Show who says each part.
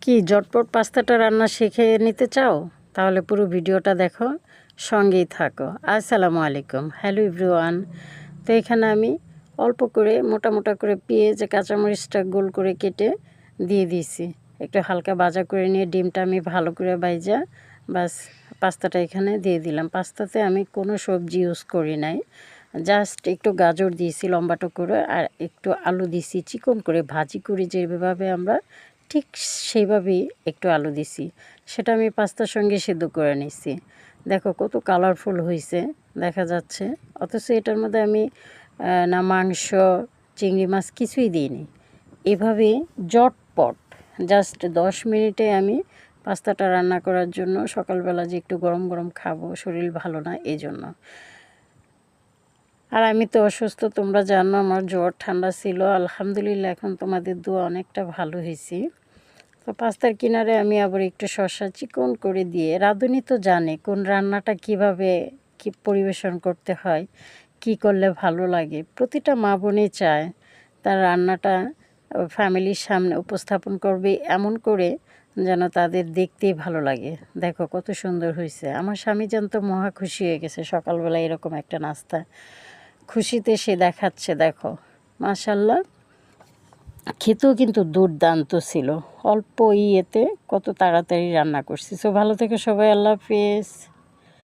Speaker 1: কি ঝটপট পাস্তাটা রান্না শিখে নিতে চাও? তাহলে পুরো ভিডিওটা দেখো, সঙ্গেই থাকো। আসসালামু আলাইকুম, হ্যালো এভরিওয়ান। তো এখানে আমি অল্প করে মোটা মোটা করে পেঁয়াজ কাঁচামরিচটা গোল করে কেটে দিয়ে দিয়েছি। একটু হালকা ভাজা করে নিয়ে ডিমটা আমি ভালো করে ভাজা বাস পাস্তাটা এখানে দিয়ে দিলাম। পাস্তাতে আমি কোনো সবজি ইউজ করি নাই, জাস্ট একটু গাজর দিয়েছি লম্বাটো করে, আর একটু আলু দিয়েছি চিকন করে ভাজি করে, যেভাবে আমরা ঠিক সেইভাবেই একটু আলু দিছি। সেটা আমি পাস্তার সঙ্গে সিদ্ধ করে নিছি। দেখো কত কালারফুল হয়েছে দেখা যাচ্ছে। অথচ এটার মধ্যে আমি না মাংস, চিংড়ি মাছ কিছুই দিইনি। এভাবে জটপট জাস্ট 10 মিনিটে আমি পাস্তাটা রান্না করার জন্য, সকালবেলা যে একটু গরম গরম খাবো, শরীর ভালো না এই জন্য। আর আমি তো অসুস্থ, তোমরা জানো আমার জ্বর ঠান্ডা ছিল। আলহামদুলিল্লাহ এখন তোমাদের দোয়া অনেকটা ভালো হয়েছি। তো পাস্তার কিনারে আমি আবার একটু শসা চিকন করে দিয়ে, রাঁধুনি তো জানে কোন রান্নাটা কিভাবে কি পরিবেশন করতে হয়, কি করলে ভালো লাগে। প্রতিটা মা বোনই চায় তার রান্নাটা ফ্যামিলির সামনে উপস্থাপন করবে এমন করে যেন তাদের দেখতেই ভালো লাগে। দেখো কত সুন্দর হয়েছে। আমার স্বামী জান তো মহা খুশি হয়ে গেছে সকালবেলা এরকম একটা নাস্তা খুশিতে সে দেখাচ্ছে। দেখো মাশাল্লাহ, খেতেও কিন্তু দুর্দান্ত ছিল। অল্প ইয়েতে কত তাড়াতাড়ি রান্না করছি। সো ভালো থেকে সবাই, আল্লাহ হাফেজ।